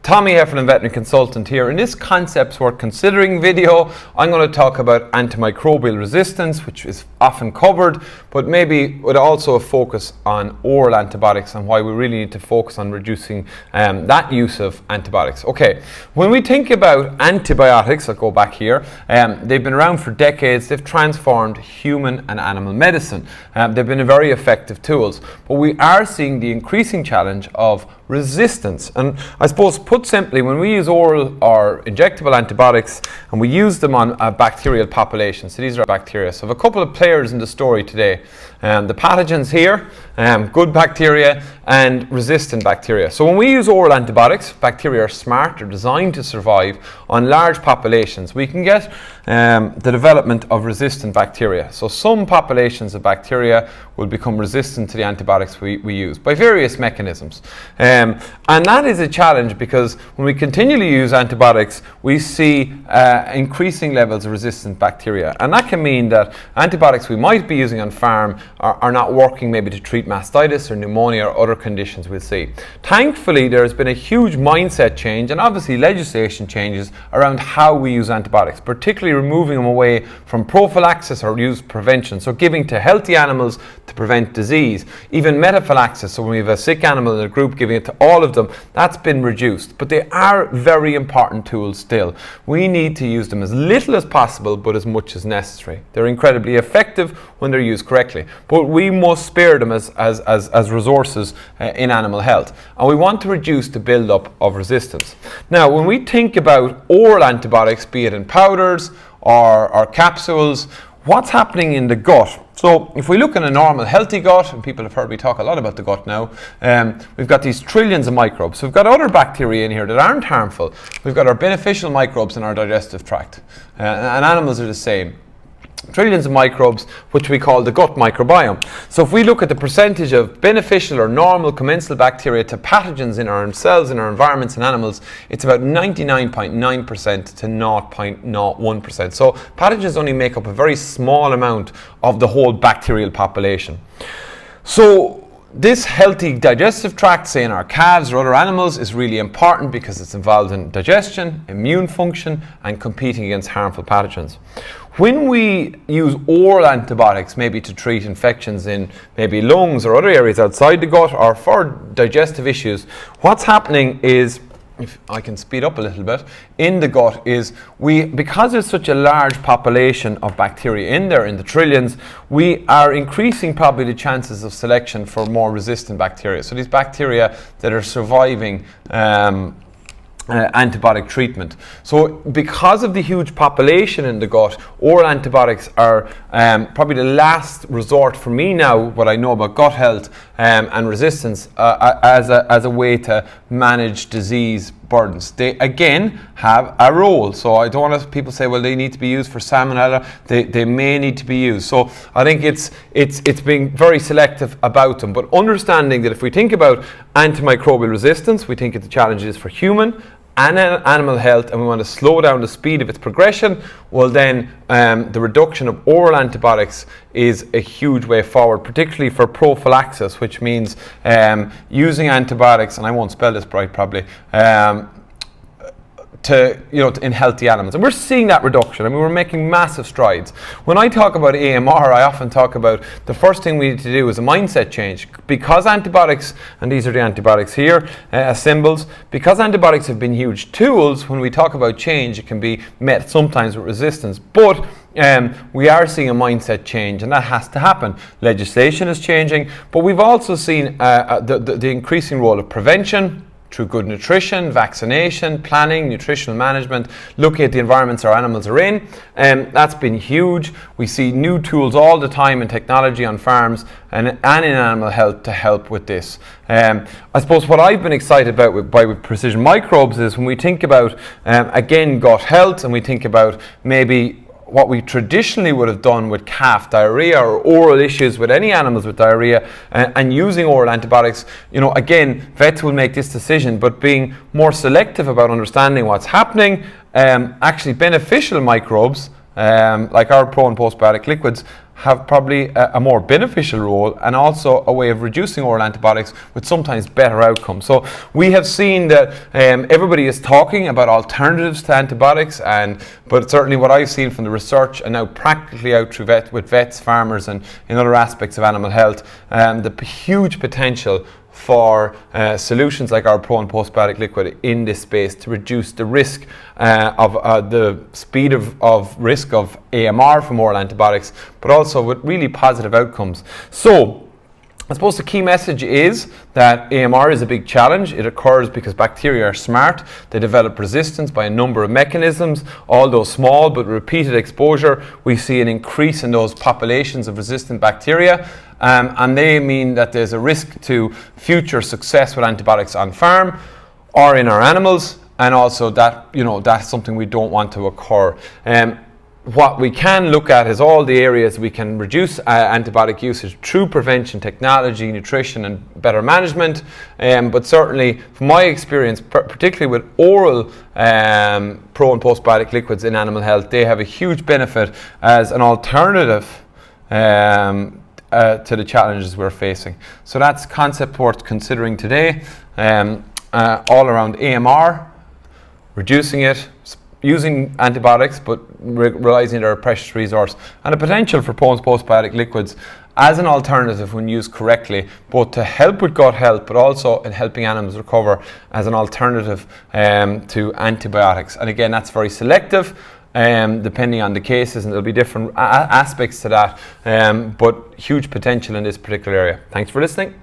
Tommy Heffernan, veterinary consultant here. In this Concepts Worth Considering video, I'm going to talk about antimicrobial resistance, which is often covered, but maybe with also a focus on oral antibiotics and why we really need to focus on reducing that use of antibiotics. Okay, when we think about antibiotics, I'll go back here, they've been around for decades. They've transformed human and animal medicine. They've been very effective tools, but we are seeing the increasing challenge of resistance. And I suppose, put simply, when we use oral or injectable antibiotics and we use them on bacterial populations, so these are bacteria. So I have a couple of players in the story today. The pathogens here, good bacteria and resistant bacteria. So when we use oral antibiotics, bacteria are smart, they're designed to survive on large populations. We can get the development of resistant bacteria. So some populations of bacteria will become resistant to the antibiotics we use by various mechanisms. And that is a challenge because when we continually use antibiotics, we see increasing levels of resistant bacteria. And that can mean that antibiotics we might be using on farm are not working maybe to treat mastitis or pneumonia or other conditions we'll see. Thankfully, there has been a huge mindset change and obviously legislation changes around how we use antibiotics, particularly removing them away from prophylaxis or use prevention. So giving to healthy animals to prevent disease. Even metaphylaxis, so when we have a sick animal in a group, giving it to all of them, that's been reduced. But they are very important tools still. We need to use them as little as possible, but as much as necessary. They're incredibly effective when they're used correctly. But we must spare them as resources in animal health. And we want to reduce the build-up of resistance. Now, when we think about oral antibiotics, be it in powders or capsules, what's happening in the gut? So if we look in a normal healthy gut, and people have heard me talk a lot about the gut now, we've got these trillions of microbes. So we've got other bacteria in here that aren't harmful. We've got our beneficial microbes in our digestive tract. And animals are the same. Trillions of microbes, which we call the gut microbiome. So if we look at the percentage of beneficial or normal commensal bacteria to pathogens in our cells, in our environments, and animals, it's about 99.9% to 0.01%. So pathogens only make up a very small amount of the whole bacterial population. So this healthy digestive tract, say in our calves or other animals, is really important because it's involved in digestion, immune function, and competing against harmful pathogens. When we use oral antibiotics, maybe to treat infections in maybe lungs or other areas outside the gut or for digestive issues, what's happening is, if I can speed up a little bit, in the gut is because there's such a large population of bacteria in there, in the trillions, we are increasing probably the chances of selection for more resistant bacteria. So these bacteria that are surviving antibiotic treatment. So because of the huge population in the gut, oral antibiotics are probably the last resort for me now, what I know about gut health and resistance as a way to manage disease burdens. They again have a role. So I don't want people say, well, they need to be used for salmonella. They may need to be used. So I think it's being very selective about them, but understanding that if we think about antimicrobial resistance, we think of the challenges for human and animal health, and we want to slow down the speed of its progression, well then the reduction of oral antibiotics is a huge way forward, particularly for prophylaxis, which means using antibiotics, and I won't spell this right probably, in healthy animals. And we're seeing that reduction. I mean, we're making massive strides. When I talk about AMR, I often talk about the first thing we need to do is a mindset change. Because antibiotics, and these are the antibiotics here, symbols, because antibiotics have been huge tools, when we talk about change, it can be met sometimes with resistance. But we are seeing a mindset change, and that has to happen. Legislation is changing, but we've also seen the increasing role of prevention, through good nutrition, vaccination, planning, nutritional management, looking at the environments our animals are in. That's been huge. We see new tools all the time in technology on farms and in animal health to help with this. I suppose what I've been excited about with Precision Microbes is when we think about, again, gut health, and we think about maybe what we traditionally would have done with calf diarrhea or oral issues with any animals with diarrhea, and using oral antibiotics, again, vets will make this decision, but being more selective about understanding what's happening, actually beneficial microbes like our pro and postbiotic liquids, have probably a more beneficial role and also a way of reducing oral antibiotics with sometimes better outcomes. So we have seen that everybody is talking about alternatives to antibiotics, but certainly what I've seen from the research and now practically out through with vets, farmers and in other aspects of animal health, the huge potential for solutions like our pro and postbiotic liquid in this space to reduce the risk of the speed of risk of AMR from oral antibiotics, but also with really positive outcomes. So I suppose the key message is that AMR is a big challenge. It occurs because bacteria are smart. They develop resistance by a number of mechanisms. Although small, but repeated exposure, we see an increase in those populations of resistant bacteria. And they mean that there's a risk to future success with antibiotics on farm or in our animals, and also that, that's something we don't want to occur. What we can look at is all the areas we can reduce antibiotic usage through prevention, technology, nutrition and better management. But certainly from my experience, particularly with oral pro and postbiotic liquids in animal health, they have a huge benefit as an alternative to the challenges we're facing. So that's concept worth considering today, all around AMR, reducing it, using antibiotics but realizing they're a precious resource, and a potential for pro and postbiotic liquids as an alternative when used correctly, both to help with gut health but also in helping animals recover as an alternative to antibiotics. And again, that's very selective depending on the cases, and there'll be different aspects to that, but huge potential in this particular area. Thanks for listening.